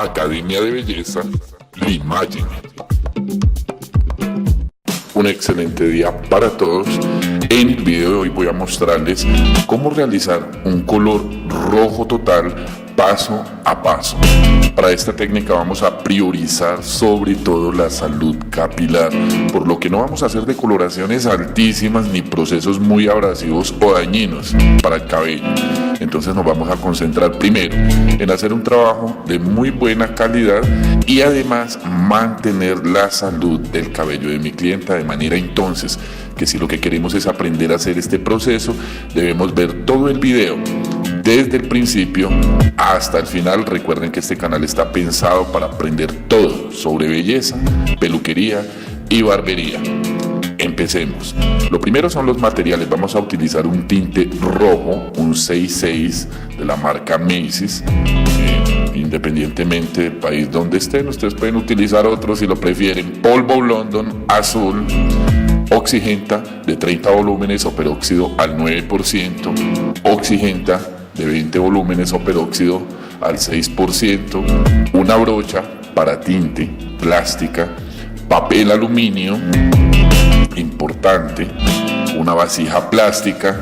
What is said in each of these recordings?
Academia de Belleza Limagen. Un excelente día para todos. En el video de hoy voy a mostrarles cómo realizar un color rojo total paso a paso. Para esta técnica vamos a priorizar sobre todo la salud capilar, por lo que no vamos a hacer decoloraciones altísimas ni procesos muy abrasivos o dañinos para el cabello. Entonces nos vamos a concentrar primero en hacer un trabajo de muy buena calidad y además mantener la salud del cabello de mi clienta, de manera entonces que si lo que queremos es aprender a hacer este proceso, debemos ver todo el video desde el principio hasta el final. Recuerden que este canal está pensado para aprender todo sobre belleza, peluquería y barbería. Empecemos. Lo primero son los materiales. Vamos a utilizar un tinte rojo, un 66 de la marca Macy's. Independientemente del país donde estén, ustedes pueden utilizar otros si lo prefieren. Polvo London azul, Oxigenta de 30 volúmenes o peróxido al 9%, Oxigenta de 20 volúmenes o peróxido al 6%, una brocha para tinte plástica, papel aluminio, importante, una vasija plástica,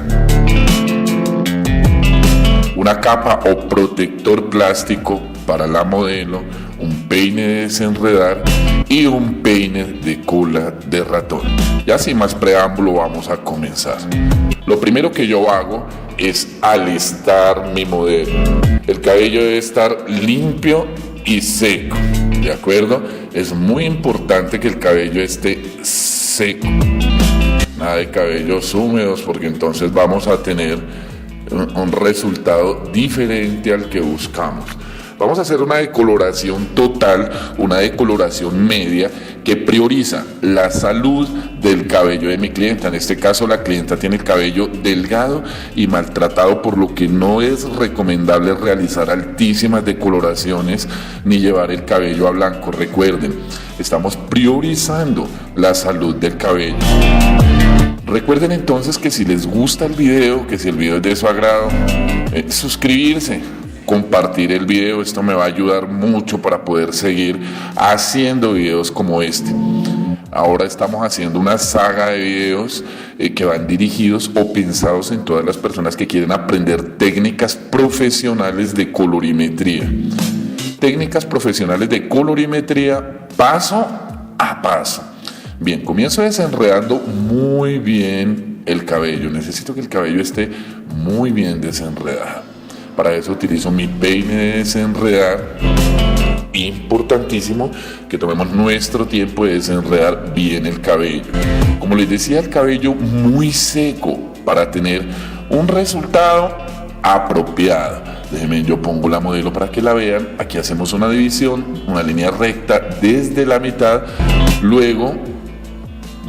una capa o protector plástico para la modelo, un peine de desenredar y un peine de cola de ratón. Ya sin más preámbulo vamos a comenzar. Lo primero que yo hago es alistar mi modelo. El cabello debe estar limpio y seco, ¿de acuerdo? Es muy importante que el cabello esté seco. Nada de cabellos húmedos, porque entonces vamos a tener un resultado diferente al que buscamos. Vamos a hacer una decoloración total, una decoloración media que prioriza la salud del cabello de mi clienta. En este caso la clienta tiene el cabello delgado y maltratado, por lo que no es recomendable realizar altísimas decoloraciones ni llevar el cabello a blanco. Recuerden, estamos priorizando la salud del cabello. Recuerden entonces que si les gusta el video, que si el video es de su agrado, suscribirse, compartir el video. Esto me va a ayudar mucho para poder seguir haciendo videos como este. Ahora estamos haciendo una saga de videos que van dirigidos o pensados en todas las personas que quieren aprender técnicas profesionales de colorimetría. Técnicas profesionales de colorimetría paso a paso. Bien, comienzo desenredando muy bien el cabello. Necesito que el cabello esté muy bien desenredado. Para eso utilizo mi peine de desenredar. Importantísimo que tomemos nuestro tiempo de desenredar bien el cabello. Como les decía, el cabello muy seco para tener un resultado apropiado. Déjenme, yo pongo la modelo para que la vean. Aquí hacemos una división, una línea recta desde la mitad, luego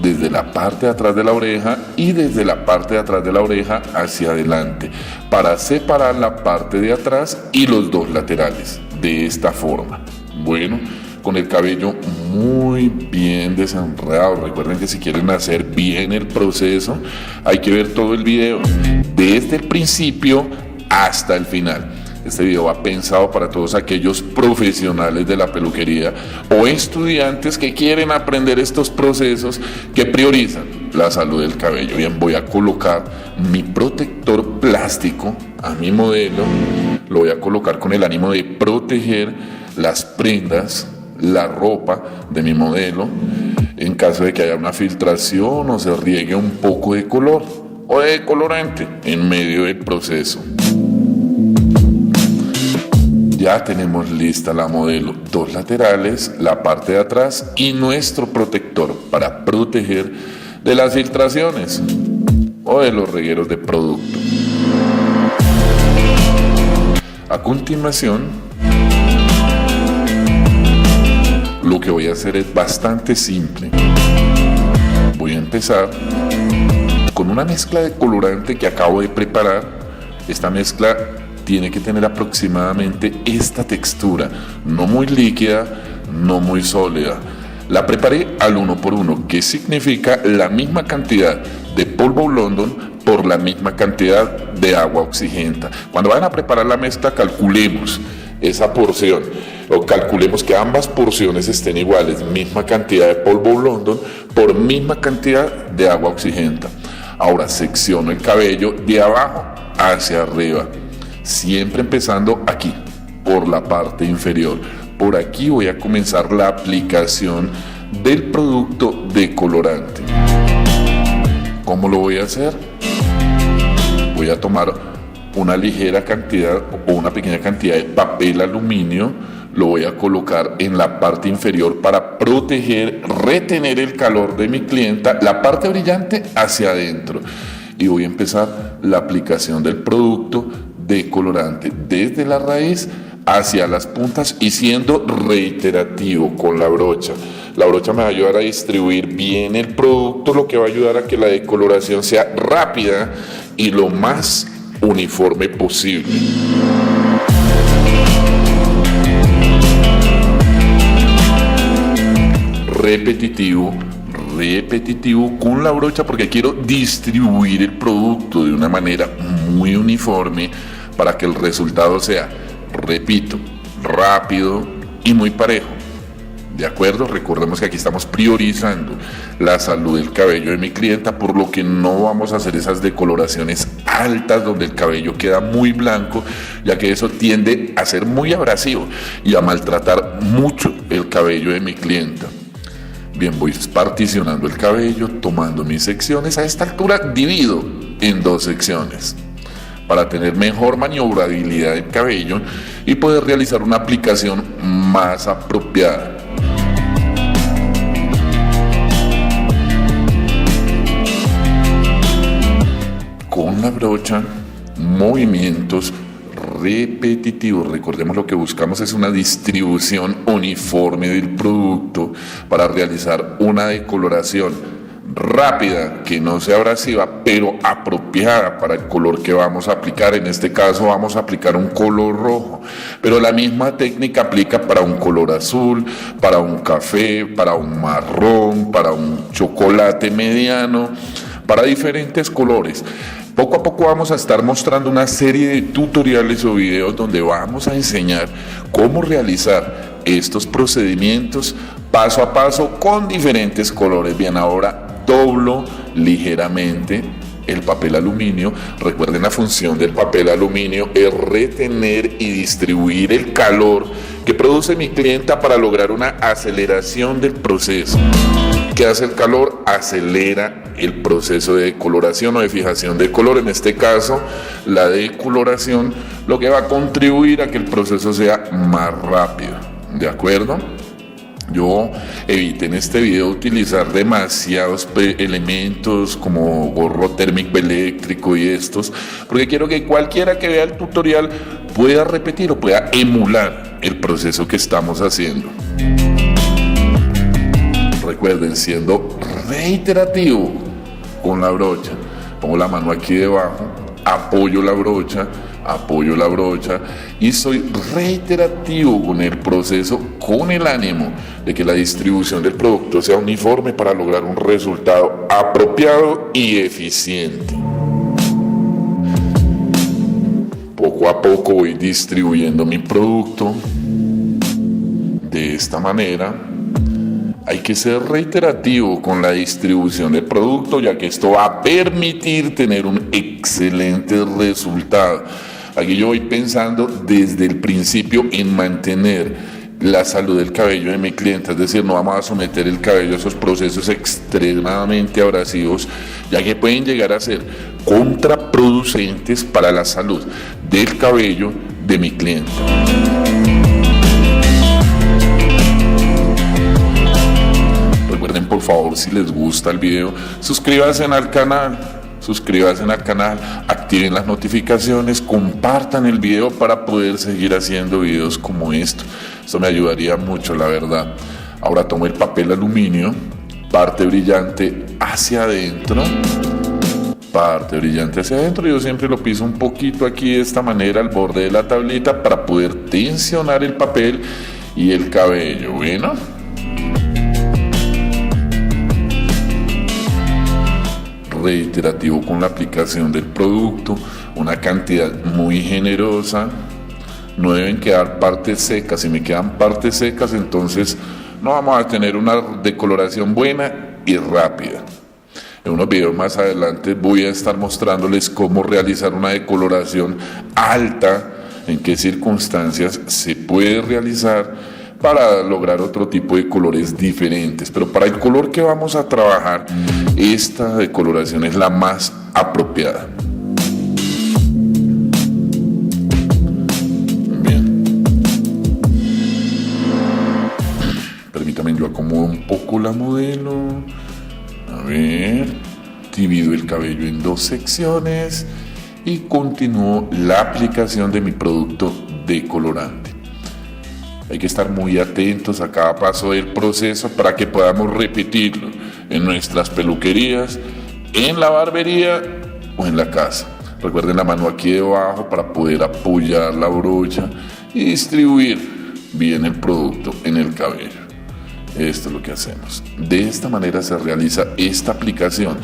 desde la parte de atrás de la oreja y desde la parte de atrás de la oreja hacia adelante, para separar la parte de atrás y los dos laterales, de esta forma. Bueno, con el cabello muy bien desenredado. Recuerden que si quieren hacer bien el proceso, hay que ver todo el video, desde el principio hasta el final. Este video va pensado para todos aquellos profesionales de la peluquería o estudiantes que quieren aprender estos procesos, que priorizan la salud del cabello. Bien, voy a colocar mi protector plástico a mi modelo. Lo voy a colocar con el ánimo de proteger las prendas, la ropa de mi modelo, en caso de que haya una filtración o se riegue un poco de color o de colorante en medio del proceso. Ya tenemos lista la modelo, dos laterales, la parte de atrás y nuestro protector para proteger de las filtraciones o de los regueros de producto. A continuación, lo que voy a hacer es bastante simple. Voy a empezar con una mezcla de colorante que acabo de preparar. Esta mezcla tiene que tener aproximadamente esta textura, no muy líquida, no muy sólida. La preparé al 1 por 1, que significa la misma cantidad de polvo London por la misma cantidad de agua oxigenta. Cuando vayan a preparar la mezcla, calculemos esa porción, o calculemos que ambas porciones estén iguales, misma cantidad de polvo London por misma cantidad de agua oxigenada. Ahora secciono el cabello de abajo hacia arriba, siempre empezando aquí, por la parte inferior. Por aquí voy a comenzar la aplicación del producto decolorante. ¿Cómo lo voy a hacer? Voy a tomar una ligera cantidad o una pequeña cantidad de papel aluminio, lo voy a colocar en la parte inferior para proteger, retener el calor de mi clienta, la parte brillante hacia adentro, y voy a empezar la aplicación del producto decolorante desde la raíz hacia las puntas y siendo reiterativo con la brocha. La brocha me va a ayudar a distribuir bien el producto, lo que va a ayudar a que la decoloración sea rápida y lo más uniforme posible. Repetitivo con la brocha porque quiero distribuir el producto de una manera muy uniforme para que el resultado sea, repito, rápido y muy parejo. ¿De acuerdo? Recordemos que aquí estamos priorizando la salud del cabello de mi clienta, por lo que no vamos a hacer esas decoloraciones altas donde el cabello queda muy blanco, ya que eso tiende a ser muy abrasivo y a maltratar mucho el cabello de mi clienta. Bien, voy particionando el cabello, tomando mis secciones. A esta altura divido en 2 secciones para tener mejor maniobrabilidad del cabello y poder realizar una aplicación más apropiada. Con la brocha, movimientos repetitivos. Recordemos, lo que buscamos es una distribución uniforme del producto para realizar una decoloración rápida, que no sea abrasiva, pero apropiada para el color que vamos a aplicar. En este caso vamos a aplicar un color rojo, pero la misma técnica aplica para un color azul, para un café, para un marrón, para un chocolate mediano, para diferentes colores. Poco a poco vamos a estar mostrando una serie de tutoriales o videos donde vamos a enseñar cómo realizar estos procedimientos paso a paso con diferentes colores. Bien, ahora doblo ligeramente el papel aluminio. Recuerden, la función del papel aluminio es retener y distribuir el calor que produce mi clienta para lograr una aceleración del proceso. ¿Qué hace el calor? Acelera el proceso de decoloración o de fijación de color. En este caso, la decoloración, lo que va a contribuir a que el proceso sea más rápido. ¿De acuerdo? Yo evité en este video utilizar demasiados elementos como gorro térmico eléctrico y estos, porque quiero que cualquiera que vea el tutorial pueda repetir o pueda emular el proceso que estamos haciendo. Recuerden, siendo reiterativo con la brocha, pongo la mano aquí debajo, apoyo la brocha y soy reiterativo con el proceso, con el ánimo de que la distribución del producto sea uniforme para lograr un resultado apropiado y eficiente. Poco a poco voy distribuyendo mi producto de esta manera. Hay que ser reiterativo con la distribución del producto, ya que esto va a permitir tener un excelente resultado. Aquí yo voy pensando desde el principio en mantener la salud del cabello de mi cliente, es decir, no vamos a someter el cabello a esos procesos extremadamente abrasivos, ya que pueden llegar a ser contraproducentes para la salud del cabello de mi cliente. Por favor, si les gusta el video, suscríbanse al canal, activen las notificaciones, compartan el video para poder seguir haciendo videos como esto me ayudaría mucho, la verdad. Ahora tomo el papel aluminio, parte brillante hacia adentro, yo siempre lo piso un poquito aquí de esta manera al borde de la tablita para poder tensionar el papel y el cabello. Bueno, reiterativo con la aplicación del producto, una cantidad muy generosa no deben quedar partes secas. Si me quedan partes secas, entonces no vamos a tener una decoloración buena y rápida. En unos videos más adelante voy a estar mostrándoles cómo realizar una decoloración alta, en qué circunstancias se puede realizar para lograr otro tipo de colores diferentes. Pero para el color que vamos a trabajar, esta decoloración es la más apropiada. Bien. Permítanme, yo acomodo un poco la modelo. A ver, divido el cabello en 2 secciones y continúo la aplicación de mi producto decolorante. Hay que estar muy atentos a cada paso del proceso para que podamos repetirlo en nuestras peluquerías, en la barbería o en la casa. Recuerden la mano aquí debajo para poder apoyar la brocha y distribuir bien el producto en el cabello. Esto es lo que hacemos. De esta manera se realiza esta aplicación.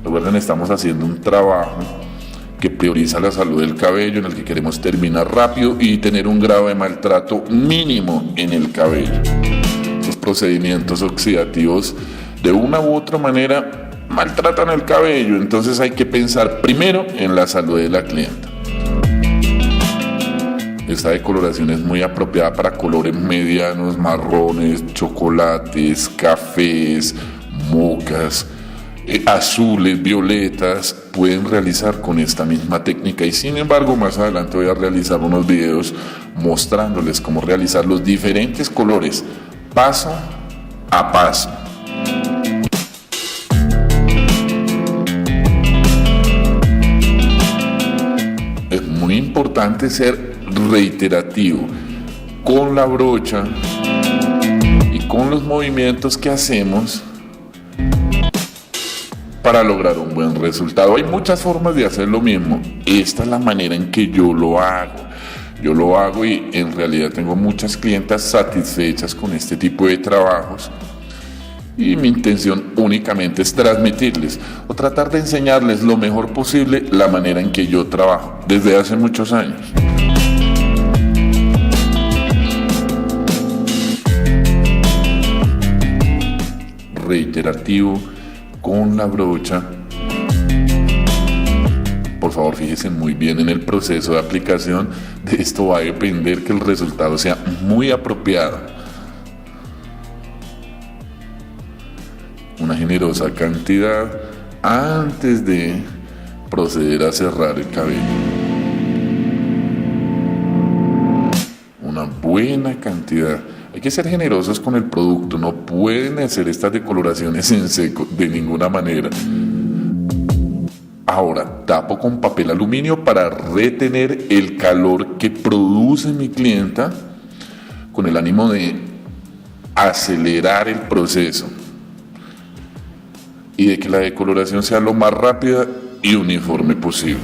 Recuerden, estamos haciendo un trabajo que prioriza la salud del cabello, en el que queremos terminar rápido y tener un grado de maltrato mínimo en el cabello. Estos procedimientos oxidativos de una u otra manera maltratan el cabello, entonces hay que pensar primero en la salud de la clienta. Esta decoloración es muy apropiada para colores medianos, marrones, chocolates, cafés, mocas, azules, violetas. Pueden realizar con esta misma técnica, y sin embargo más adelante voy a realizar unos videos mostrándoles cómo realizar los diferentes colores paso a paso. Es muy importante ser reiterativo con la brocha y con los movimientos que hacemos para lograr un buen resultado. Hay muchas formas de hacer lo mismo. Esta es la manera en que yo lo hago. Yo lo hago y en realidad tengo muchas clientas satisfechas con este tipo de trabajos. Y mi intención únicamente es transmitirles o tratar de enseñarles lo mejor posible la manera en que yo trabajo desde hace muchos años. Reiterativo con la brocha. Por favor, fíjense muy bien en el proceso de aplicación. De esto va a depender que el resultado sea muy apropiado. Una generosa cantidad antes de proceder a cerrar el cabello. Una buena cantidad. Hay que ser generosos con el producto, no pueden hacer estas decoloraciones en seco de ninguna manera. Ahora tapo con papel aluminio para retener el calor que produce mi clienta, con el ánimo de acelerar el proceso y de que la decoloración sea lo más rápida y uniforme posible.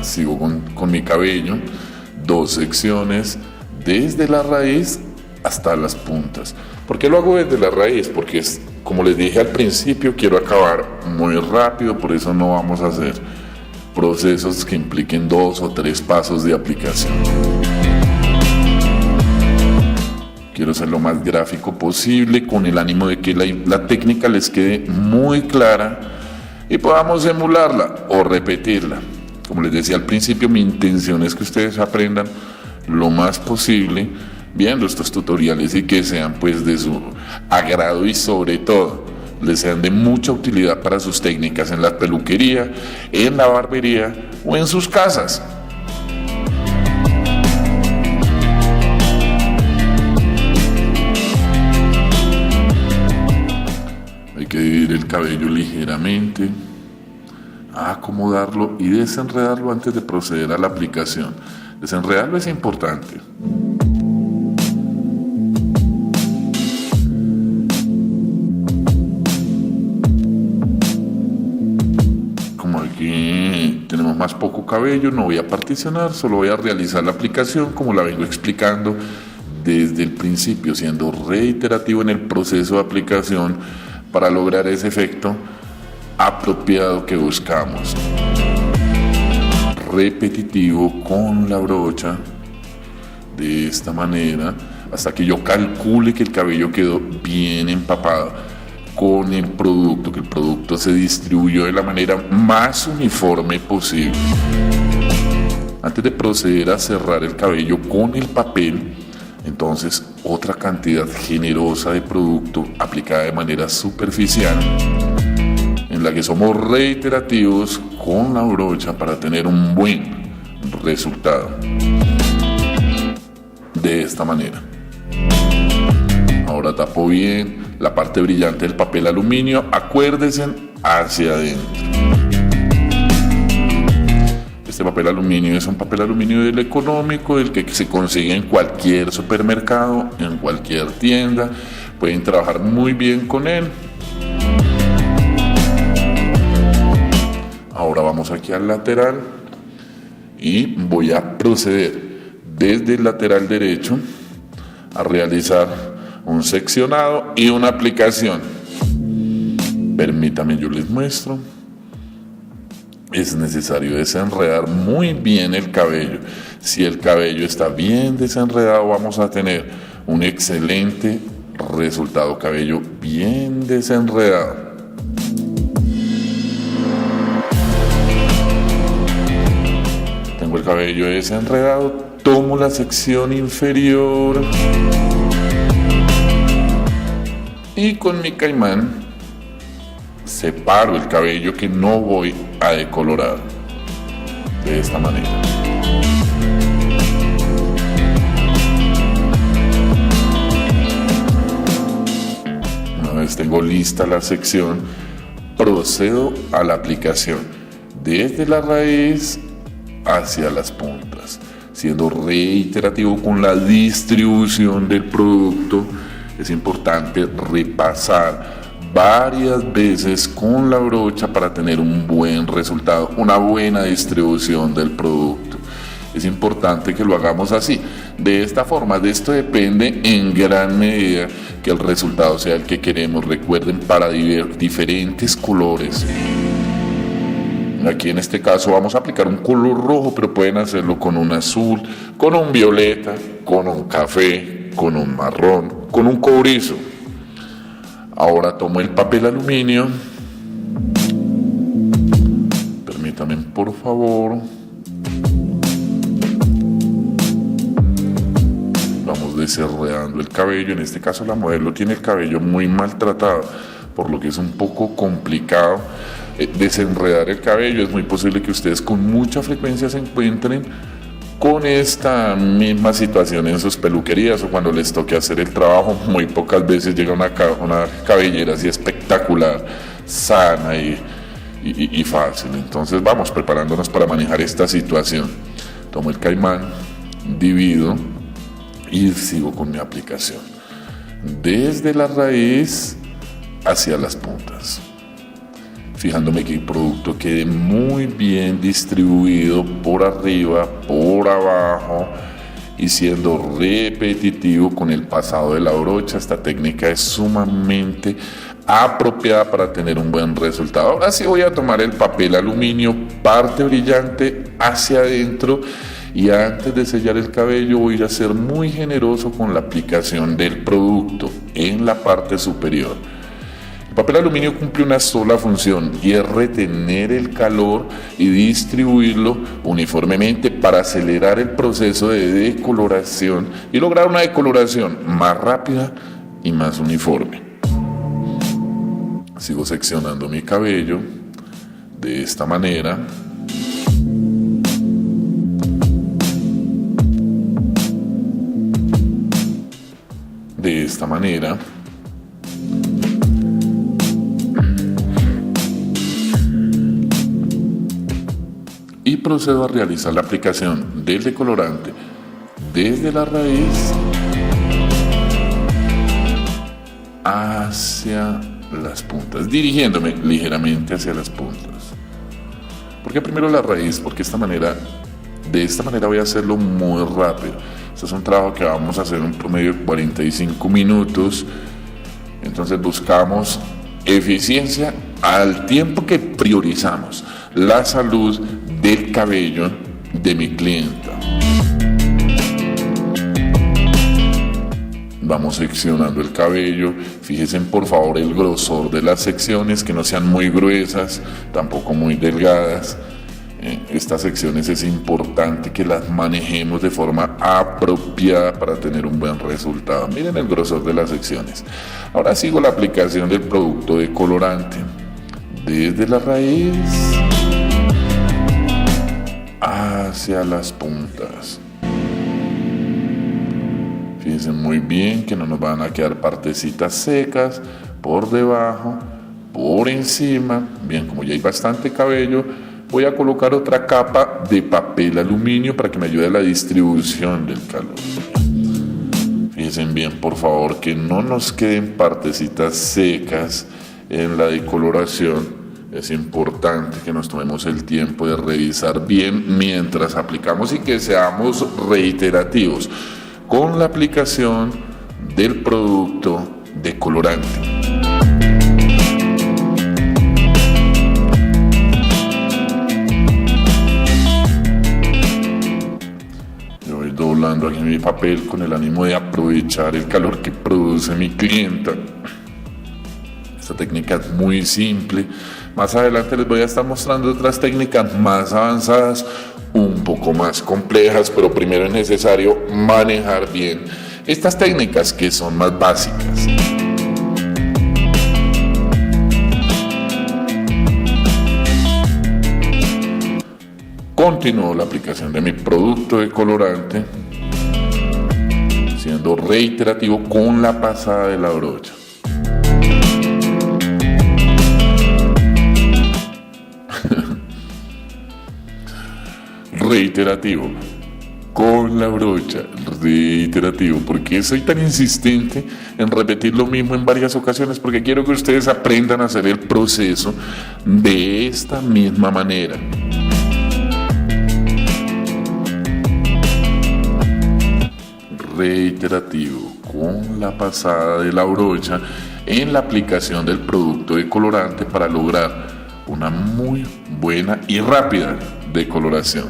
Sigo con mi cabello, 2 secciones, desde la raíz hasta las puntas. ¿Por qué lo hago desde la raíz? Porque es, como les dije al principio, quiero acabar muy rápido, por eso no vamos a hacer procesos que impliquen 2 o 3 pasos de aplicación. Quiero ser lo más gráfico posible, con el ánimo de que la técnica les quede muy clara y podamos emularla o repetirla. Como les decía al principio, mi intención es que ustedes aprendan lo más posible viendo estos tutoriales y que sean pues de su agrado y sobre todo les sean de mucha utilidad para sus técnicas en la peluquería, en la barbería o en sus casas. Hay que dividir el cabello ligeramente, acomodarlo y desenredarlo antes de proceder a la aplicación. Desenredarlo es importante. Como aquí tenemos más poco cabello, no voy a particionar, solo voy a realizar la aplicación como la vengo explicando desde el principio, siendo reiterativo en el proceso de aplicación para lograr ese efecto apropiado que buscamos. repetitivo con la brocha de esta manera hasta que yo calcule que el cabello quedó bien empapado con el producto, que el producto se distribuyó de la manera más uniforme posible. Antes de proceder a cerrar el cabello con el papel, entonces otra cantidad generosa de producto aplicada de manera superficial, en la que somos reiterativos con la brocha para tener un buen resultado. De esta manera. Ahora tapo bien la parte brillante del papel aluminio, acuérdense, hacia adentro. Este papel aluminio es un papel aluminio del económico, del que se consigue en cualquier supermercado, en cualquier tienda. Pueden trabajar muy bien con él. Ahora vamos aquí al lateral y voy a proceder desde el lateral derecho a realizar un seccionado y una aplicación. Permítanme, yo les muestro. Es necesario desenredar muy bien el cabello. Si el cabello está bien desenredado, vamos a tener un excelente resultado. Cabello bien desenredado. Tengo el cabello desenredado. Tomo la sección inferior y con mi caimán separo el cabello que no voy a decolorar de esta manera. Una vez tengo lista la sección, procedo a la aplicación desde la raíz hacia las puntas, siendo reiterativo con la distribución del producto. Es importante repasar varias veces con la brocha para tener un buen resultado, una buena distribución del producto. Es importante que lo hagamos así, de esta forma. De esto depende en gran medida que el resultado sea el que queremos. Recuerden, para diferentes colores. Aquí en este caso vamos a aplicar un color rojo, pero pueden hacerlo con un azul, con un violeta, con un café, con un marrón, con un cobrizo. Ahora tomo el papel aluminio. Permítanme, por favor. Vamos desenredando el cabello. En este caso la modelo tiene el cabello muy maltratado, por lo que es un poco complicado desenredar el cabello. Es muy posible que ustedes con mucha frecuencia se encuentren con esta misma situación en sus peluquerías o cuando les toque hacer el trabajo. Muy pocas veces llega una cabellera así espectacular, sana y fácil. Entonces vamos preparándonos para manejar esta situación. Tomo el caimán, divido y sigo con mi aplicación desde la raíz hacia las puntas, fijándome que el producto quede muy bien distribuido por arriba, por abajo, y siendo repetitivo con el pasado de la brocha. Esta técnica es sumamente apropiada para tener un buen resultado. Ahora sí voy a tomar el papel aluminio, parte brillante hacia adentro, y antes de sellar el cabello voy a ser muy generoso con la aplicación del producto en la parte superior. El papel aluminio cumple una sola función, y es retener el calor y distribuirlo uniformemente para acelerar el proceso de decoloración y lograr una decoloración más rápida y más uniforme. Sigo seccionando mi cabello de esta manera. De esta manera. Y procedo a realizar la aplicación del decolorante desde la raíz hacia las puntas, dirigiéndome ligeramente hacia las puntas. ¿Por qué primero la raíz? Porque de esta manera voy a hacerlo muy rápido. Este es un trabajo que vamos a hacer en un promedio de 45 minutos. Entonces buscamos eficiencia al tiempo que priorizamos la salud del cabello de mi clienta. Vamos seccionando el cabello. Fíjense por favor el grosor de las secciones, que no sean muy gruesas, tampoco muy delgadas. Estas secciones es importante que las manejemos de forma apropiada para tener un buen resultado. Miren el grosor de las secciones. Ahora sigo la aplicación del producto decolorante desde la raíz hacia las puntas. Fíjense muy bien que no nos van a quedar partecitas secas por debajo, por encima. Bien, como ya hay bastante cabello, voy a colocar otra capa de papel aluminio para que me ayude a la distribución del calor. Fíjense bien, por favor, que no nos queden partecitas secas en la decoloración. Es importante que nos tomemos el tiempo de revisar bien mientras aplicamos y que seamos reiterativos con la aplicación del producto decolorante. Yo voy doblando aquí mi papel con el ánimo de aprovechar el calor que produce mi clienta. Esta técnica es muy simple. Más adelante les voy a estar mostrando otras técnicas más avanzadas, un poco más complejas, pero primero es necesario manejar bien estas técnicas que son más básicas. Continúo la aplicación de mi producto decolorante, siendo reiterativo con la pasada de la brocha. Reiterativo con la brocha, reiterativo. ¿Por qué soy tan insistente en repetir lo mismo en varias ocasiones? Porque quiero que ustedes aprendan a hacer el proceso de esta misma manera. Reiterativo con la pasada de la brocha en la aplicación del producto decolorante para lograr una muy buena y rápida decoloración.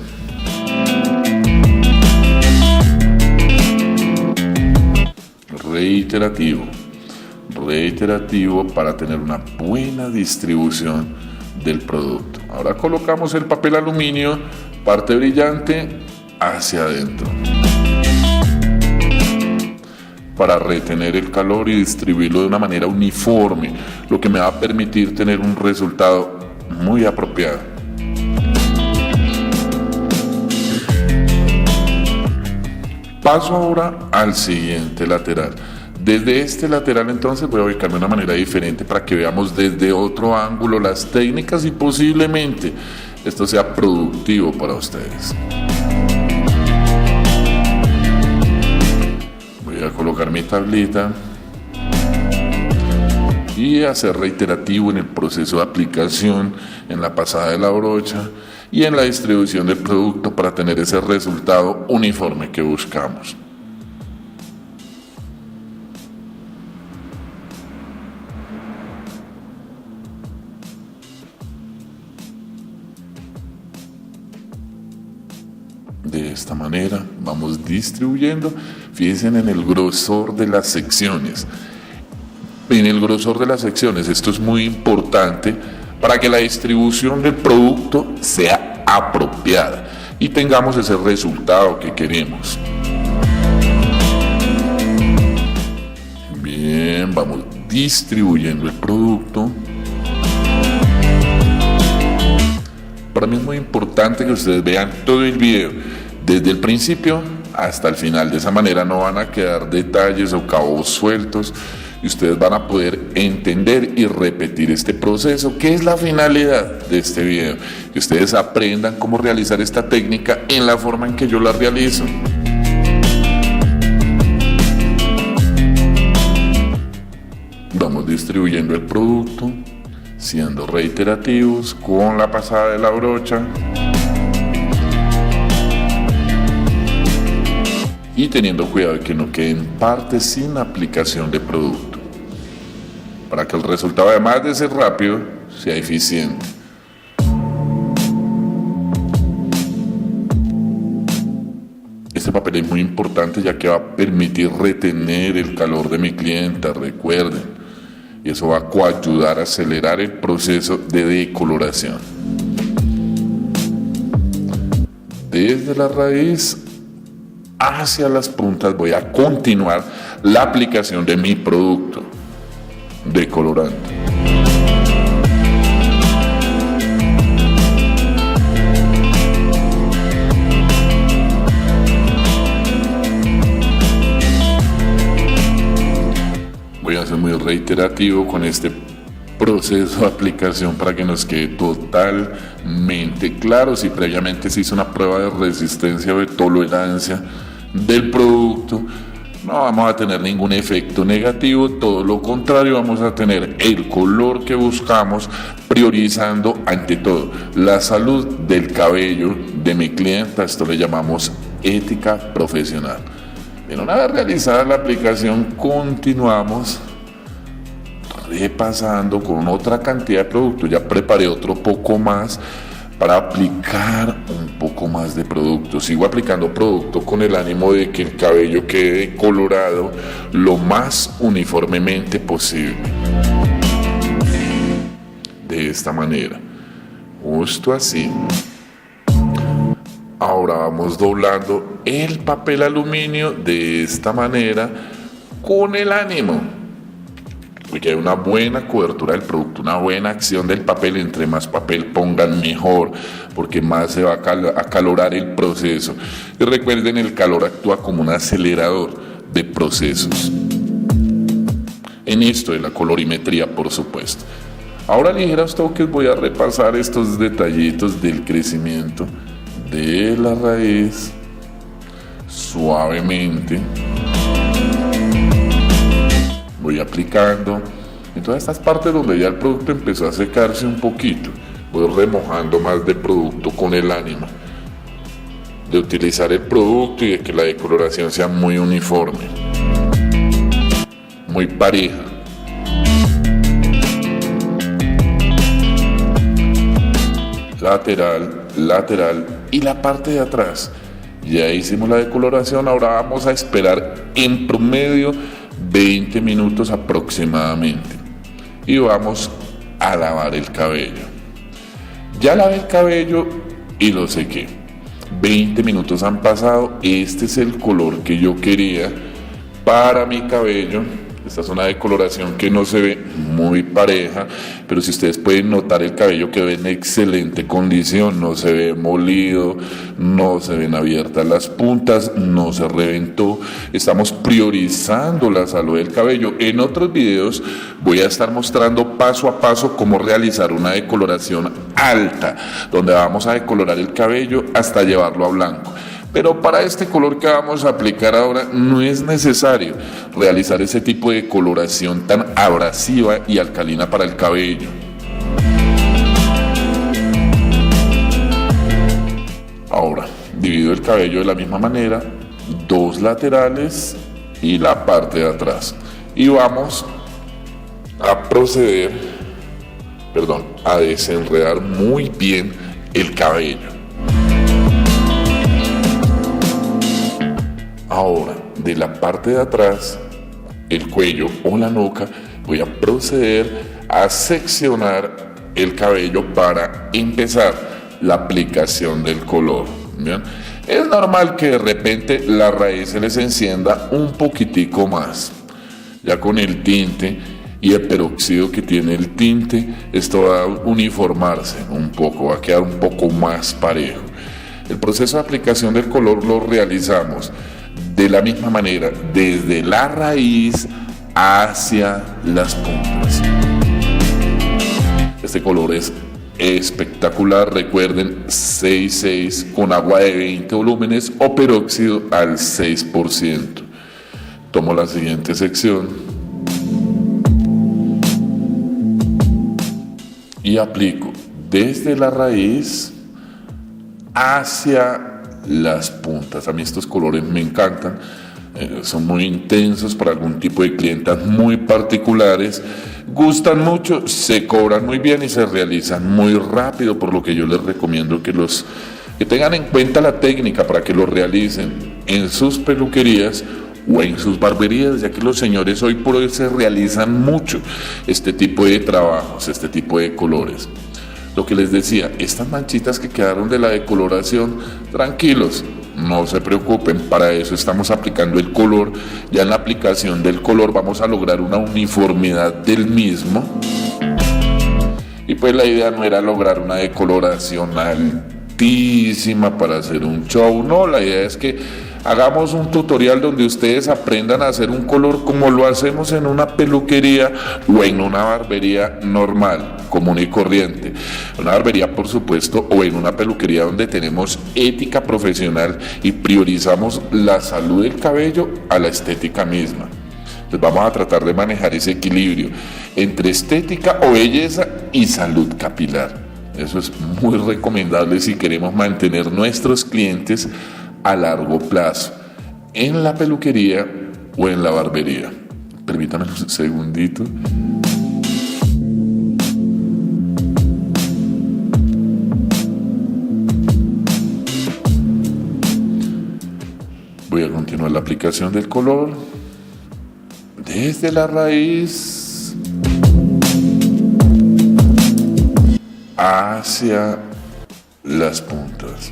Reiterativo para tener una buena distribución del producto. Ahora colocamos el papel aluminio, parte brillante, hacia adentro, para retener el calor y distribuirlo de una manera uniforme, lo que me va a permitir tener un resultado muy apropiado. Paso ahora al siguiente lateral. Desde este lateral entonces voy a ubicarme de una manera diferente para que veamos desde otro ángulo las técnicas y posiblemente esto sea productivo para ustedes. Voy a colocar mi tablita y hacer reiterativo en el proceso de aplicación, en la pasada de la brocha y en la distribución del producto para tener ese resultado uniforme que buscamos. De esta manera vamos distribuyendo. Fíjense en el grosor de las secciones. En el grosor de las secciones, esto es muy importante para que la distribución del producto sea apropiada y tengamos ese resultado que queremos. Bien, vamos distribuyendo el producto. Para mí es muy importante que ustedes vean todo el video desde el principio hasta el final. De esa manera no van a quedar detalles o cabos sueltos y ustedes van a poder entender y repetir este proceso, que es la finalidad de este video, que ustedes aprendan cómo realizar esta técnica en la forma en que yo la realizo. Vamos distribuyendo el producto, siendo reiterativos con la pasada de la brocha y teniendo cuidado de que no queden partes sin aplicación de producto, para que el resultado, además de ser rápido, sea eficiente. Este papel es muy importante ya que va a permitir retener el calor de mi clienta, recuerden. Y eso va a coayudar a acelerar el proceso de decoloración. Desde la raíz hacia las puntas voy a continuar la aplicación de mi producto decolorante. Voy a ser muy reiterativo con este proceso de aplicación para que nos quede totalmente claro. Si previamente se hizo una prueba de resistencia o de tolerancia del producto, no vamos a tener ningún efecto negativo, todo lo contrario, vamos a tener el color que buscamos, priorizando ante todo la salud del cabello de mi clienta. Esto le llamamos ética profesional. Bien, una vez realizada la aplicación, continuamos repasando con otra cantidad de producto. Ya preparé otro poco más para aplicar un poco más de producto. Sigo aplicando producto con el ánimo de que el cabello quede colorado lo más uniformemente posible. De esta manera, justo así. Ahora vamos doblando el papel aluminio de esta manera con el ánimo de que hay una buena cobertura del producto, una buena acción del papel. Entre más papel pongan mejor, porque más se va a acalorar el proceso. Y recuerden, el calor actúa como un acelerador de procesos. En esto de la colorimetría, por supuesto. Ahora, a ligeros toques, voy a repasar estos detallitos del crecimiento de la raíz suavemente. Voy aplicando en todas estas partes donde ya el producto empezó a secarse un poquito. Voy remojando más de producto con el ánimo de utilizar el producto y de que la decoloración sea muy uniforme, muy pareja. Lateral, lateral y la parte de atrás. Ya hicimos la decoloración, ahora vamos a esperar en promedio 20 minutos aproximadamente y vamos a lavar el cabello. Ya lavé el cabello y lo sequé. 20 minutos han pasado. Este es el color que yo quería para mi cabello. Esta es una decoloración que no se ve muy pareja, pero si ustedes pueden notar, el cabello quedó en excelente condición. No se ve molido, no se ven abiertas las puntas, no se reventó. Estamos priorizando la salud del cabello. En otros videos voy a estar mostrando paso a paso cómo realizar una decoloración alta, donde vamos a decolorar el cabello hasta llevarlo a blanco. Pero para este color que vamos a aplicar ahora no es necesario realizar ese tipo de coloración tan abrasiva y alcalina para el cabello. Ahora, divido el cabello de la misma manera, dos laterales y la parte de atrás. Y vamos a proceder, a desenredar muy bien el cabello. Ahora, de la parte de atrás, el cuello o la nuca, voy a proceder a seccionar el cabello para empezar la aplicación del color. ¿Bien? Es normal que de repente la raíz se les encienda un poquitico más. Ya con el tinte y el peróxido que tiene el tinte, esto va a uniformarse un poco, va a quedar un poco más parejo. El proceso de aplicación del color lo realizamos de la misma manera, desde la raíz hacia las puntas. Este color es espectacular. Recuerden, 6,6 con agua de 20 volúmenes o peróxido al 6%. Tomo la siguiente sección y aplico desde la raíz hacia las puntas. A mí estos colores me encantan, son muy intensos para algún tipo de clientas muy particulares, gustan mucho, se cobran muy bien y se realizan muy rápido, por lo que yo les recomiendo que tengan en cuenta la técnica para que lo realicen en sus peluquerías o en sus barberías, ya que los señores hoy por hoy se realizan mucho este tipo de trabajos, este tipo de colores. Lo que les decía, estas manchitas que quedaron de la decoloración, tranquilos, no se preocupen, para eso estamos aplicando el color. Ya en la aplicación del color vamos a lograr una uniformidad del mismo. Y pues la idea no era lograr una decoloración altísima para hacer un show, no, la idea es que hagamos un tutorial donde ustedes aprendan a hacer un color como lo hacemos en una peluquería o en una barbería normal, común y corriente. Una barbería, por supuesto, o en una peluquería donde tenemos ética profesional y priorizamos la salud del cabello a la estética misma. Entonces vamos a tratar de manejar ese equilibrio entre estética o belleza y salud capilar. Eso es muy recomendable si queremos mantener nuestros clientes a largo plazo en la peluquería o en la barbería. Permítame un segundito. Voy a continuar la aplicación del color desde la raíz hacia las puntas.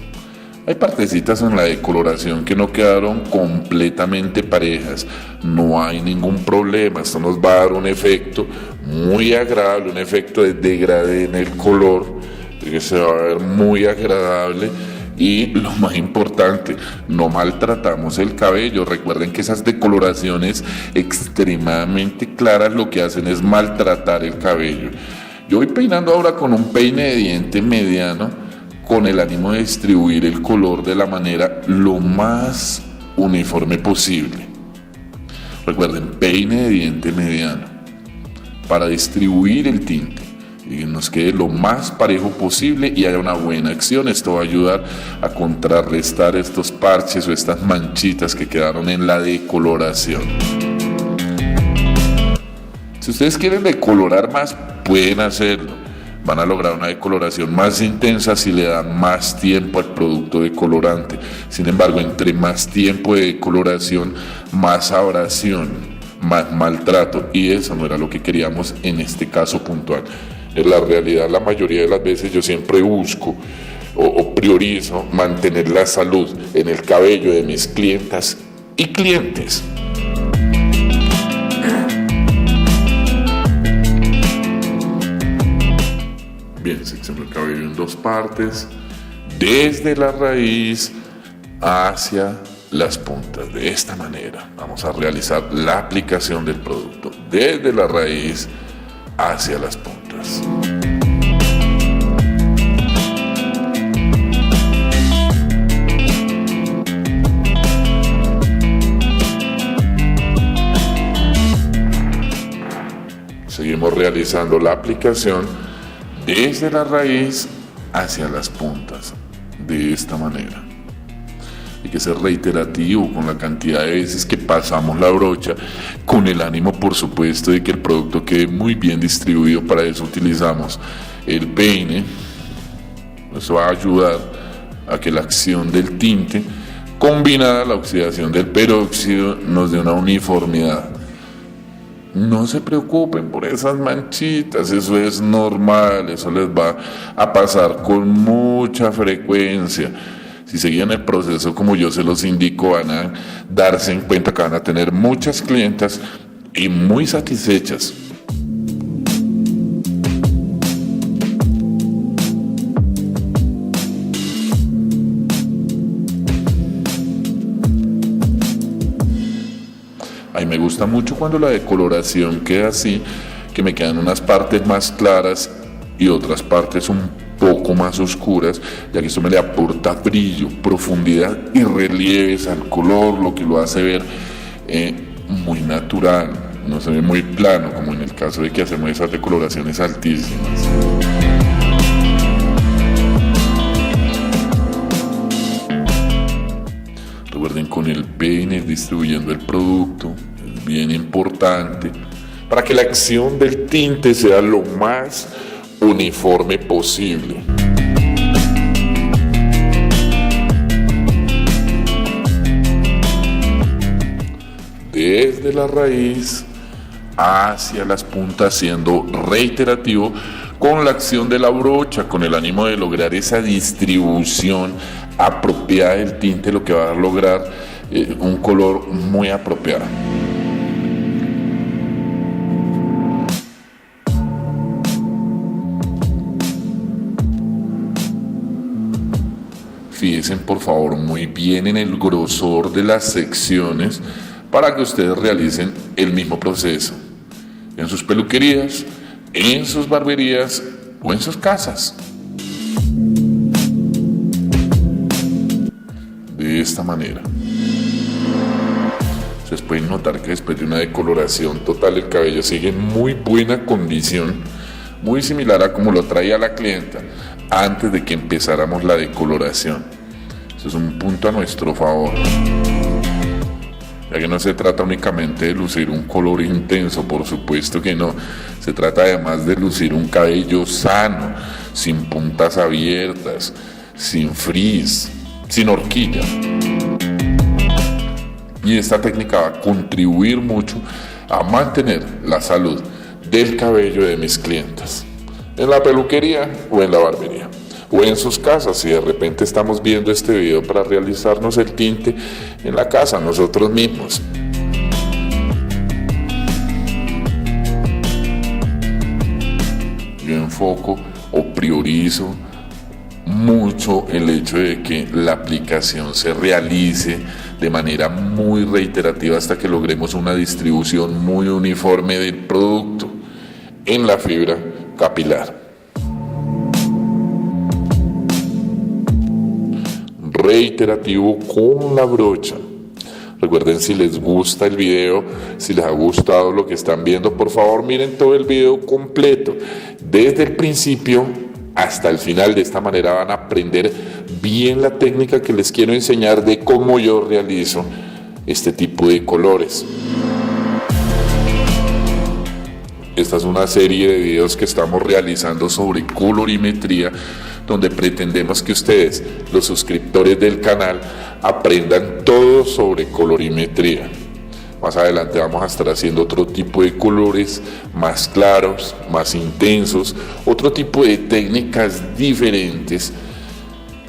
Hay partecitas en la decoloración que no quedaron completamente parejas, no hay ningún problema, esto nos va a dar un efecto muy agradable, un efecto de degradé en el color, que se va a ver muy agradable. Y lo más importante, no maltratamos el cabello. Recuerden que esas decoloraciones extremadamente claras lo que hacen es maltratar el cabello. Yo voy peinando ahora con un peine de diente mediano, con el ánimo de distribuir el color de la manera lo más uniforme posible. Recuerden, peine de diente mediano para distribuir el tinte y que nos quede lo más parejo posible y haya una buena acción. Esto va a ayudar a contrarrestar estos parches o estas manchitas que quedaron en la decoloración. Si ustedes quieren decolorar más, pueden hacerlo. Van a lograr una decoloración más intensa si le dan más tiempo al producto decolorante. Sin embargo, entre más tiempo de decoloración, más abrasión, más maltrato. Y eso no era lo que queríamos en este caso puntual. En la realidad, la mayoría de las veces yo siempre busco o priorizo mantener la salud en el cabello de mis clientas y clientes. Bien, secciono el cabello en dos partes, desde la raíz hacia las puntas. De esta manera vamos a realizar la aplicación del producto, desde la raíz hacia las puntas. Seguimos realizando la aplicación desde la raíz hacia las puntas, de esta manera. Hay que ser reiterativo con la cantidad de veces que pasamos la brocha, con el ánimo, por supuesto, de que el producto quede muy bien distribuido. Para eso utilizamos el peine. Eso va a ayudar a que la acción del tinte, combinada a la oxidación del peróxido, nos dé una uniformidad. No se preocupen por esas manchitas, eso es normal, eso les va a pasar con mucha frecuencia. Si seguían el proceso como yo se los indico, van a darse en cuenta que van a tener muchas clientas y muy satisfechas. A mí me gusta mucho cuando la decoloración queda así, que me quedan unas partes más claras y otras partes un poco más oscuras, ya que eso me le aporta brillo, profundidad y relieves al color, lo que lo hace ver muy natural, no se ve muy plano, como en el caso de que hacemos esas decoloraciones altísimas. Recuerden, con el peine distribuyendo el producto, es bien importante para que la acción del tinte sea lo más uniforme posible. desde la raíz hacia las puntas, siendo reiterativo con la acción de la brocha, con el ánimo de lograr esa distribución apropiada del tinte, lo que va a lograr un color muy apropiado. Fíjense por favor muy bien en el grosor de las secciones para que ustedes realicen el mismo proceso en sus peluquerías, en sus barberías o en sus casas. De esta manera. Ustedes pueden notar que después de una decoloración total el cabello sigue en muy buena condición, muy similar a como lo traía la clienta antes de que empezáramos la decoloración. Eso es un punto a nuestro favor, ya que no se trata únicamente de lucir un color intenso, por supuesto que no. Se trata además de lucir un cabello sano, sin puntas abiertas, sin frizz, sin horquilla. Y esta técnica va a contribuir mucho a mantener la salud del cabello de mis clientes, en la peluquería o en la barbería, o en sus casas, si de repente estamos viendo este video para realizarnos el tinte en la casa nosotros mismos. Yo enfoco o priorizo mucho el hecho de que la aplicación se realice de manera muy reiterativa hasta que logremos una distribución muy uniforme del producto en la fibra capilar. Reiterativo con la brocha. Recuerden, si les gusta el video, si les ha gustado lo que están viendo, por favor miren todo el video completo desde el principio hasta el final. De esta manera van a aprender bien la técnica que les quiero enseñar de cómo yo realizo este tipo de colores. Esta es una serie de videos que estamos realizando sobre colorimetría, donde pretendemos que ustedes, los suscriptores del canal, aprendan todo sobre colorimetría. Más adelante vamos a estar haciendo otro tipo de colores más claros, más intensos, otro tipo de técnicas diferentes.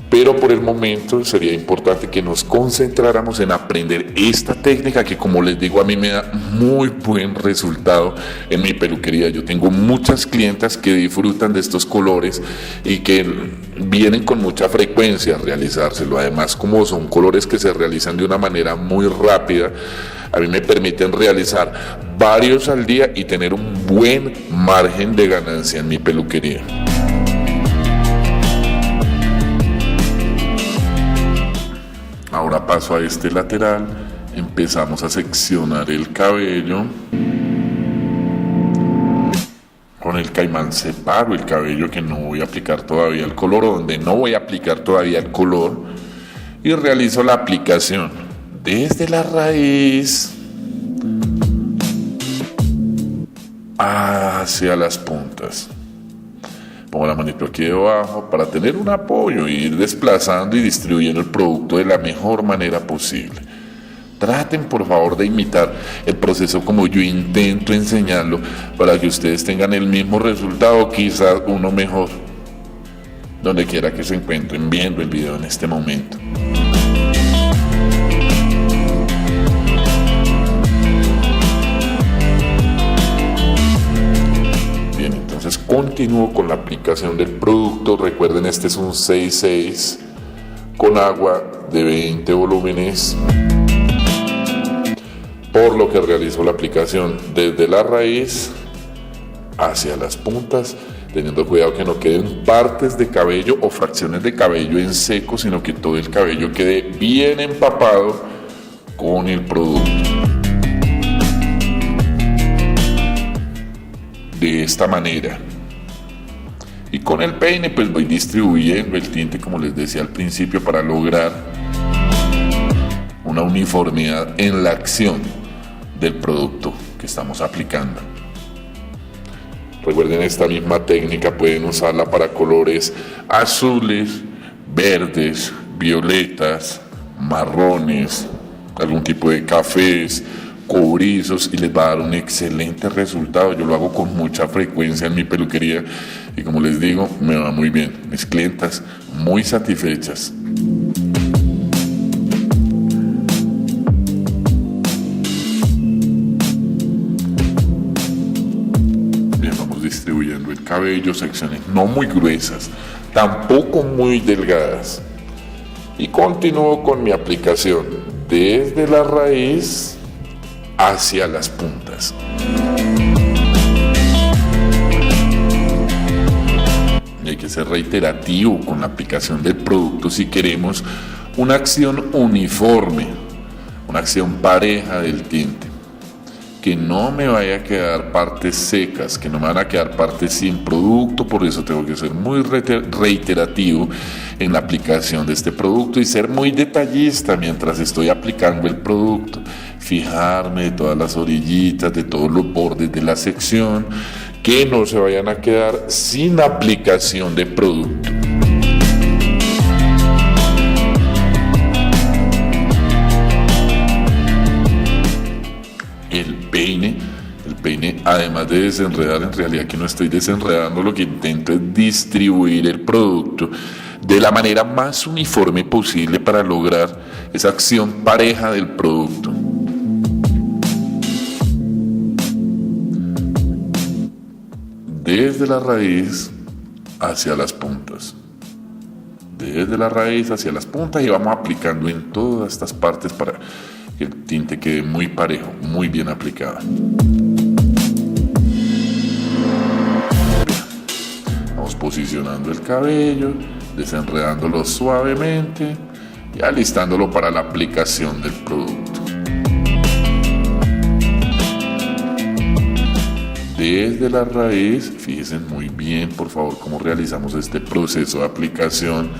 Pero por el momento sería importante que nos concentráramos en aprender esta técnica que, como les digo, a mí me da muy buen resultado en mi peluquería. Yo tengo muchas clientas que disfrutan de estos colores y que vienen con mucha frecuencia a realizárselo. Además, como son colores que se realizan de una manera muy rápida, a mí me permiten realizar varios al día y tener un buen margen de ganancia en mi peluquería. Ahora paso a este lateral, empezamos a seccionar el cabello. Con el caimán separo el cabello que no voy a aplicar todavía el color, o donde no voy a aplicar todavía el color, y realizo la aplicación desde la raíz hacia las puntas. Pongo la manito aquí debajo para tener un apoyo y ir desplazando y distribuyendo el producto de la mejor manera posible. Traten por favor de imitar el proceso como yo intento enseñarlo, para que ustedes tengan el mismo resultado, quizás uno mejor, donde quiera que se encuentren viendo el video en este momento. Continúo con la aplicación del producto. Recuerden, este es un 6.6 con agua de 20 volúmenes, por lo que realizo la aplicación desde la raíz hacia las puntas, teniendo cuidado que no queden partes de cabello o fracciones de cabello en seco, sino que todo el cabello quede bien empapado con el producto. De esta manera. Y con el peine pues voy distribuyendo el tinte, como les decía al principio, para lograr una uniformidad en la acción del producto que estamos aplicando. Recuerden, esta misma técnica pueden usarla para colores azules, verdes, violetas, marrones, algún tipo de cafés, cobrizos y les va a dar un excelente resultado. Yo lo hago con mucha frecuencia en mi peluquería y como les digo, me va muy bien. Mis clientas muy satisfechas. Bien, vamos distribuyendo el cabello, secciones no muy gruesas, tampoco muy delgadas. Y continúo con mi aplicación desde la raíz hacia las puntas. Y hay que ser reiterativo con la aplicación del producto si queremos una acción uniforme, una acción pareja del tinte. Que no me vaya a quedar partes secas, que no me van a quedar partes sin producto, por eso tengo que ser muy reiterativo en la aplicación de este producto y ser muy detallista mientras estoy aplicando el producto, fijarme de todas las orillitas, de todos los bordes de la sección, que no se vayan a quedar sin aplicación de producto. El peine, además de desenredar, en realidad que no estoy desenredando, lo que intento es distribuir el producto de la manera más uniforme posible para lograr esa acción pareja del producto. Desde la raíz hacia las puntas. Desde la raíz hacia las puntas y vamos aplicando en todas estas partes para que el tinte quede muy parejo, muy bien aplicado. Vamos posicionando el cabello, desenredándolo suavemente y alistándolo para la aplicación del producto. Desde la raíz, fíjense muy bien, por favor, cómo realizamos este proceso de aplicación.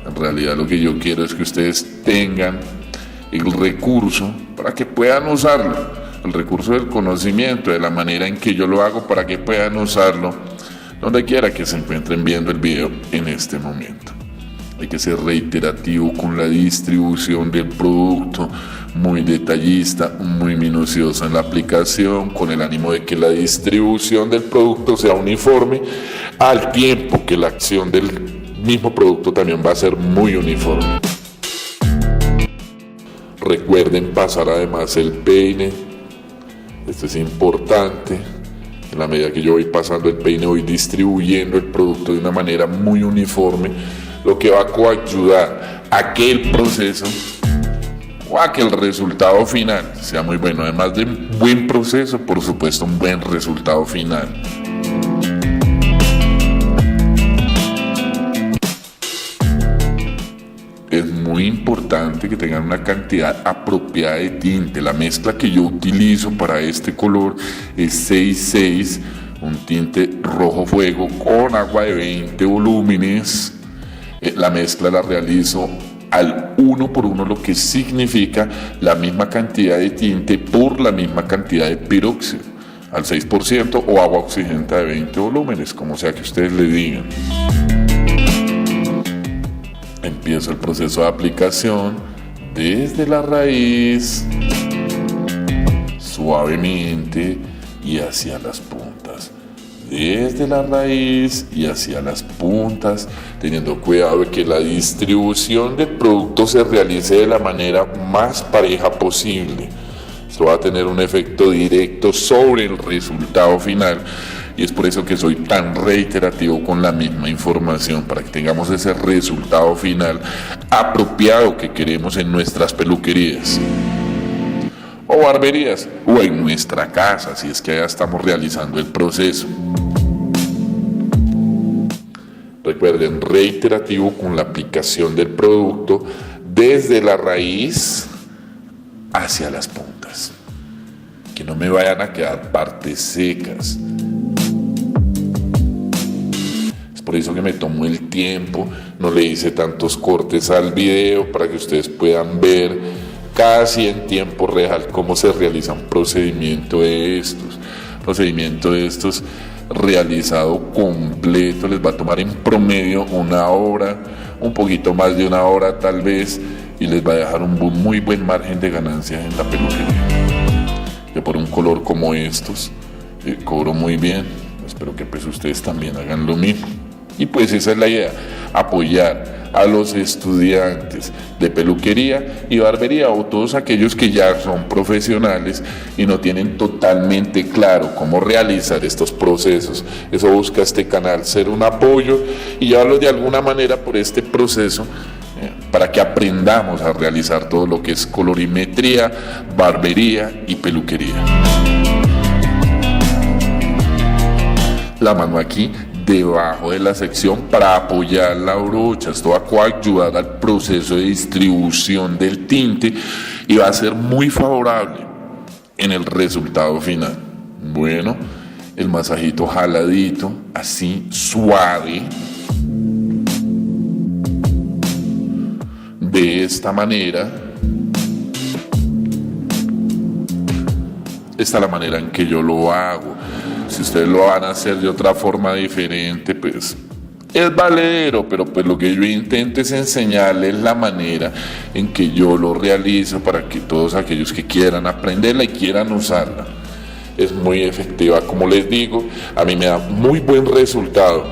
En realidad lo que yo quiero es que ustedes tengan el recurso para que puedan usarlo, el recurso del conocimiento, de la manera en que yo lo hago para que puedan usarlo donde quiera que se encuentren viendo el video en este momento. Hay que ser reiterativo con la distribución del producto, muy detallista, muy minucioso en la aplicación, con el ánimo de que la distribución del producto sea uniforme, al tiempo que la acción del mismo producto también va a ser muy uniforme. Recuerden pasar además el peine, esto es importante. En la medida que yo voy pasando el peine, voy distribuyendo el producto de una manera muy uniforme, lo que va a coayudar a que el proceso o a que el resultado final sea muy bueno. Además de un buen proceso, por supuesto, un buen resultado final. Es muy importante que tengan una cantidad apropiada de tinte. La mezcla que yo utilizo para este color es 6:6, un tinte rojo fuego con agua de 20 volúmenes. La mezcla la realizo al 1:1, lo que significa la misma cantidad de tinte por la misma cantidad de peróxido, al 6% o agua oxigenada de 20 volúmenes, como sea que ustedes le digan. Empiezo el proceso de aplicación desde la raíz, suavemente y hacia las puntas. Desde la raíz y hacia las puntas, teniendo cuidado de que la distribución del producto se realice de la manera más pareja posible. Esto va a tener un efecto directo sobre el resultado final. Y es por eso que soy tan reiterativo con la misma información, para que tengamos ese resultado final apropiado que queremos en nuestras peluquerías o barberías o en nuestra casa, si es que ya estamos realizando el proceso. Recuerden, reiterativo con la aplicación del producto desde la raíz hacia las puntas, que no me vayan a quedar partes secas. Por eso que me tomó el tiempo, no le hice tantos cortes al video para que ustedes puedan ver casi en tiempo real cómo se realiza un procedimiento de estos. Procedimiento de estos realizado completo les va a tomar en promedio 1 hora, un poquito más de 1 hora tal vez, y les va a dejar un muy buen margen de ganancias en la peluquería. que por un color como estos cobro muy bien. Espero que pues ustedes también hagan lo mismo. Y pues esa es la idea, apoyar a los estudiantes de peluquería y barbería o todos aquellos que ya son profesionales y no tienen totalmente claro cómo realizar estos procesos. Eso busca este canal, ser un apoyo y llevarlos de alguna manera por este proceso para que aprendamos a realizar todo lo que es colorimetría, barbería y peluquería. La mano aquí debajo de la sección para apoyar la brocha. Esto va a coayudar al proceso de distribución del tinte y va a ser muy favorable en el resultado final. Bueno, el masajito jaladito, así suave. De esta manera. Esta es la manera en que yo lo hago. Si ustedes lo van a hacer de otra forma diferente, pues es valedero, pero pues lo que yo intento es enseñarles la manera en que yo lo realizo para que todos aquellos que quieran aprenderla y quieran usarla. Es muy efectiva, como les digo, a mí me da muy buen resultado.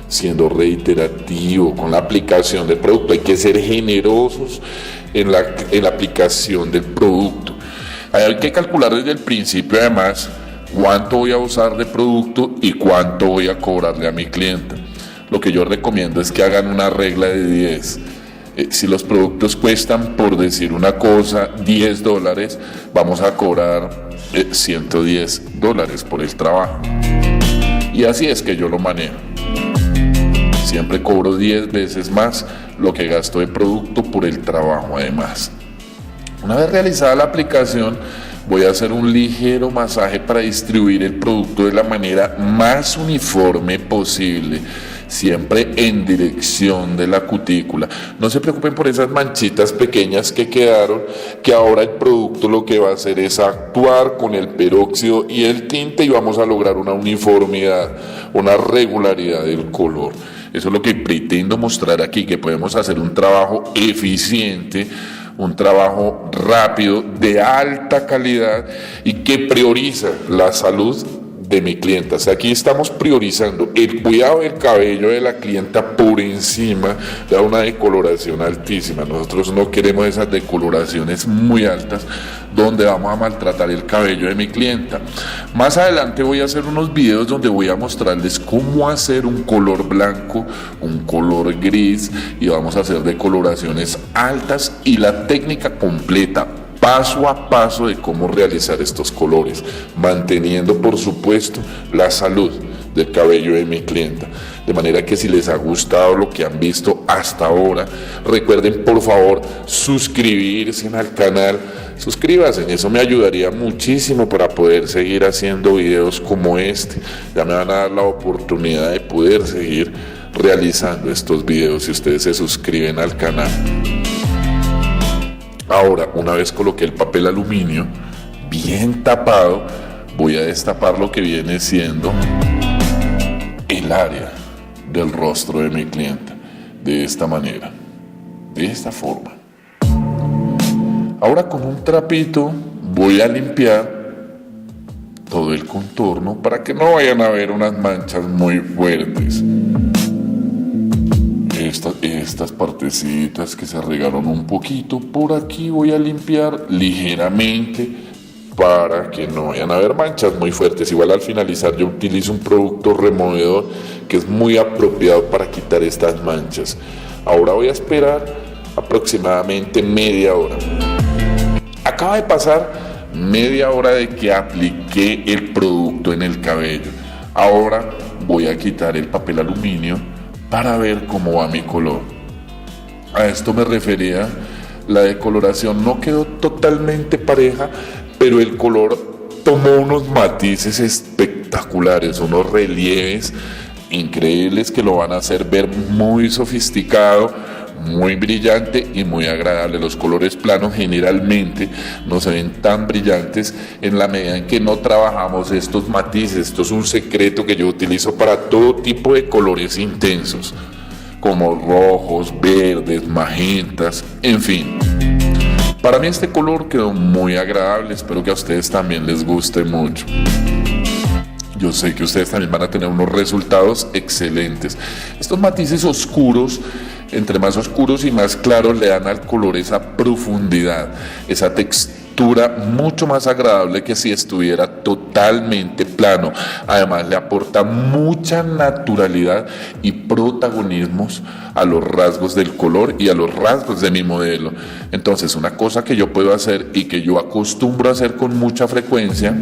Siendo reiterativo con la aplicación del producto, hay que ser generosos en la aplicación del producto. Hay que calcular desde el principio además cuánto voy a usar de producto y cuánto voy a cobrarle a mi cliente. Lo que yo recomiendo es que hagan una regla de 10. Si los productos cuestan, por decir una cosa, $10, vamos a cobrar $110 por el trabajo. Y así es que yo lo manejo. Siempre cobro 10 veces más lo que gasto de producto por el trabajo además. Una vez realizada la aplicación, voy a hacer un ligero masaje para distribuir el producto de la manera más uniforme posible, siempre en dirección de la cutícula. No se preocupen por esas manchitas pequeñas que quedaron, que ahora el producto lo que va a hacer es actuar con el peróxido y el tinte y vamos a lograr una uniformidad, una regularidad del color. Eso es lo que pretendo mostrar aquí, que podemos hacer un trabajo eficiente, un trabajo rápido, de alta calidad y que prioriza la salud de mi clienta. O sea, aquí estamos priorizando el cuidado del cabello de la clienta por encima de una decoloración altísima. Nosotros no queremos esas decoloraciones muy altas donde vamos a maltratar el cabello de mi clienta. Más adelante voy a hacer unos videos donde voy a mostrarles cómo hacer un color blanco, un color gris y vamos a hacer decoloraciones altas y la técnica completa, paso a paso de cómo realizar estos colores, manteniendo por supuesto la salud del cabello de mi clienta. De manera que si les ha gustado lo que han visto hasta ahora, recuerden por favor suscribirse al canal, suscríbanse, eso me ayudaría muchísimo para poder seguir haciendo videos como este. Ya me van a dar la oportunidad de poder seguir realizando estos videos si ustedes se suscriben al canal. Ahora, una vez coloqué el papel aluminio bien tapado, voy a destapar lo que viene siendo el área del rostro de mi cliente, de esta manera, de esta forma. Ahora con un trapito voy a limpiar todo el contorno para que no vayan a ver unas manchas muy fuertes. Estas partecitas que se regaron un poquito, por aquí voy a limpiar ligeramente para que no vayan a haber manchas muy fuertes. Igual al finalizar yo utilizo un producto removedor que es muy apropiado para quitar estas manchas. Ahora voy a esperar aproximadamente media hora. Acaba de pasar media hora de que apliqué el producto en el cabello. Ahora voy a quitar el papel aluminio para ver cómo va mi color. A esto me refería, la decoloración no quedó totalmente pareja, pero el color tomó unos matices espectaculares, unos relieves increíbles que lo van a hacer ver muy sofisticado, muy brillante y muy agradable. Los colores planos generalmente no se ven tan brillantes en la medida en que no trabajamos estos matices. Esto es un secreto que yo utilizo para todo tipo de colores intensos. como rojos, verdes, magentas, en fin. Para mí este color quedó muy agradable, espero que a ustedes también les guste mucho. Yo sé que ustedes también van a tener unos resultados excelentes. Estos matices oscuros, entre más oscuros y más claros, le dan al color esa profundidad, esa textura mucho más agradable que si estuviera totalmente plano. Además le aporta mucha naturalidad y protagonismos a los rasgos del color y a los rasgos de mi modelo. Entonces, una cosa que yo puedo hacer y que yo acostumbro a hacer con mucha frecuencia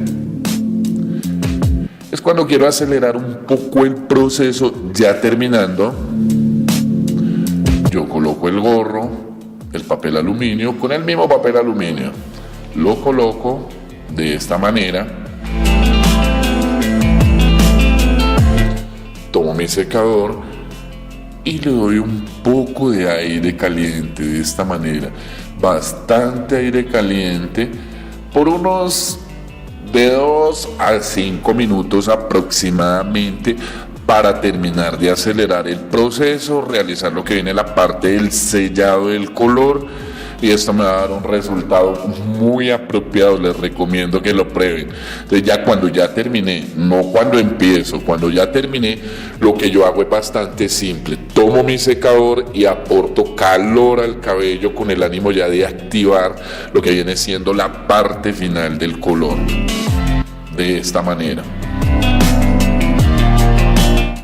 es cuando quiero acelerar un poco el proceso ya terminando, yo coloco el gorro, el papel aluminio, con el mismo papel aluminio, lo coloco de esta manera, tomo mi secador y le doy un poco de aire caliente de esta manera, bastante aire caliente, por unos de 2 a 5 minutos aproximadamente, para terminar de acelerar el proceso, realizar lo que viene la parte del sellado del color, y esto me va a dar un resultado muy apropiado. Les recomiendo que lo prueben. Entonces, ya cuando ya terminé, no cuando empiezo, cuando ya terminé, lo que yo hago es bastante simple. Tomo mi secador y aporto calor al cabello con el ánimo ya de activar lo que viene siendo la parte final del color. De esta manera.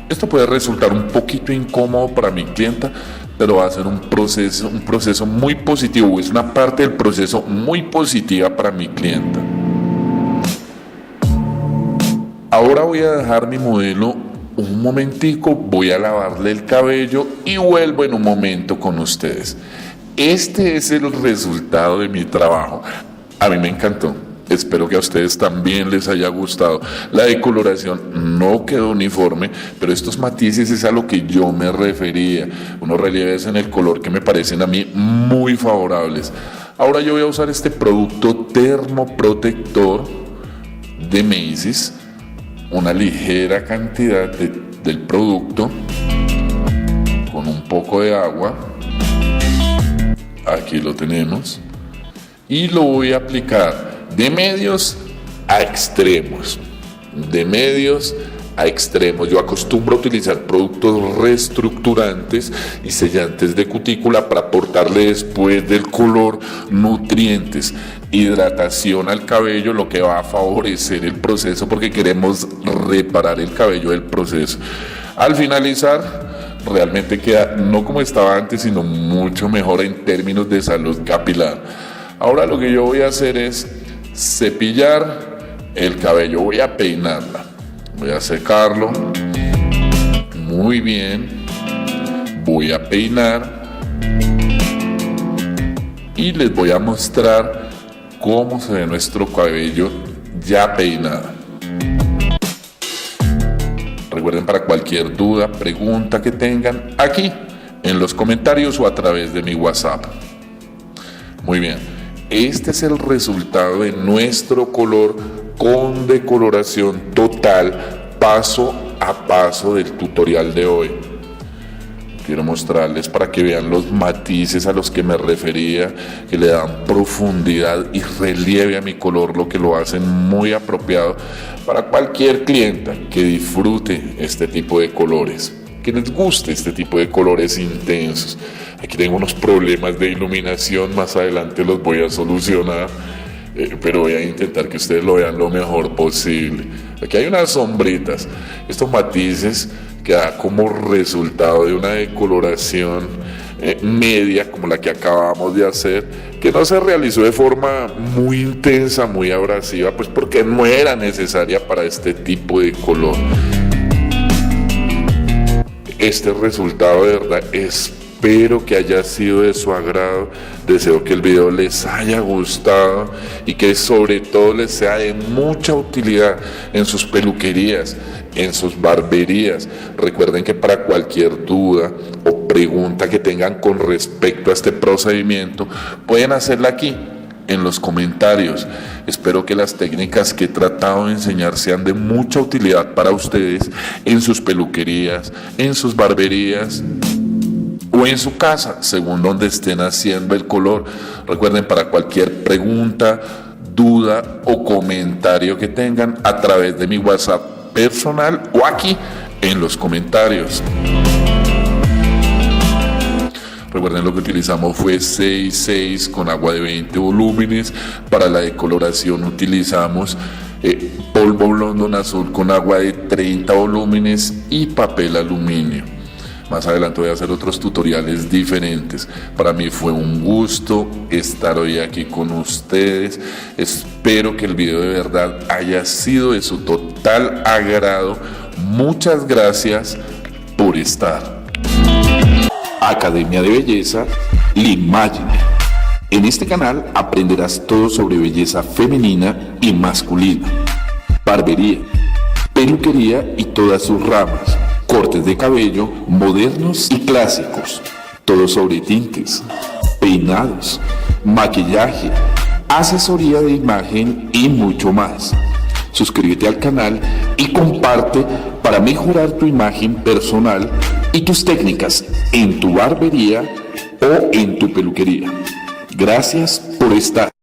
Esto puede resultar un poquito incómodo para mi clienta, pero va a ser un proceso muy positivo. Es una parte del proceso muy positiva para mi clienta. Ahora voy a dejar mi modelo un momentico, voy a lavarle el cabello y vuelvo en un momento con ustedes. Este es el resultado de mi trabajo. A mí me encantó. Espero que a ustedes también les haya gustado. La decoloración no quedó uniforme, pero estos matices es a lo que yo me refería. Unos relieves en el color que me parecen a mí muy favorables. Ahora yo voy a usar este producto termoprotector de Macy's, una ligera cantidad del producto, con un poco de agua. Aquí lo tenemos. Y lo voy a aplicar de medios a extremos. De medios a extremos. Yo acostumbro a utilizar productos reestructurantes y sellantes de cutícula para aportarle después del color nutrientes, hidratación al cabello, lo que va a favorecer el proceso porque queremos reparar el cabello del proceso. Al finalizar, realmente queda no como estaba antes, sino mucho mejor en términos de salud capilar. Ahora lo que yo voy a hacer es cepillar el cabello, voy a peinarla, voy a secarlo muy bien, voy a peinar y les voy a mostrar cómo se ve nuestro cabello ya peinado. Recuerden, para cualquier duda, pregunta que tengan, aquí en los comentarios o a través de mi WhatsApp. Muy bien, este es el resultado de nuestro color con decoloración total, paso a paso del tutorial de hoy. Quiero mostrarles para que vean los matices a los que me refería, que le dan profundidad y relieve a mi color, lo que lo hacen muy apropiado para cualquier clienta que disfrute este tipo de colores, que les guste este tipo de colores intensos. Aquí tengo unos problemas de iluminación, más adelante los voy a solucionar, pero voy a intentar que ustedes lo vean lo mejor posible. Aquí hay unas sombritas, estos matices que da como resultado de una decoloración media como la que acabamos de hacer, que no se realizó de forma muy intensa, muy abrasiva, pues porque no era necesaria para este tipo de color. Este resultado, de verdad, espero que haya sido de su agrado. Deseo que el video les haya gustado y que sobre todo les sea de mucha utilidad en sus peluquerías, en sus barberías. Recuerden que para cualquier duda o pregunta que tengan con respecto a este procedimiento, pueden hacerla aquí en los comentarios. Espero que las técnicas que he tratado de enseñar sean de mucha utilidad para ustedes en sus peluquerías, en sus barberías o en su casa, según donde estén haciendo el color. Recuerden, para cualquier pregunta, duda o comentario que tengan, a través de mi WhatsApp personal o aquí en los comentarios. Recuerden, lo que utilizamos fue 6-6 con agua de 20 volúmenes. Para la decoloración utilizamos polvo London azul con agua de 30 volúmenes y papel aluminio. Más adelante voy a hacer otros tutoriales diferentes. Para mí fue un gusto estar hoy aquí con ustedes. Espero que el video de verdad haya sido de su total agrado. Muchas gracias por estar. Academia de Belleza L'Immagine. En este canal aprenderás todo sobre belleza femenina y masculina, barbería, peluquería y todas sus ramas, cortes de cabello modernos y clásicos, todo sobre tintes, peinados, maquillaje, asesoría de imagen y mucho más. Suscríbete al canal y comparte para mejorar tu imagen personal y tus técnicas en tu barbería o en tu peluquería. Gracias por estar.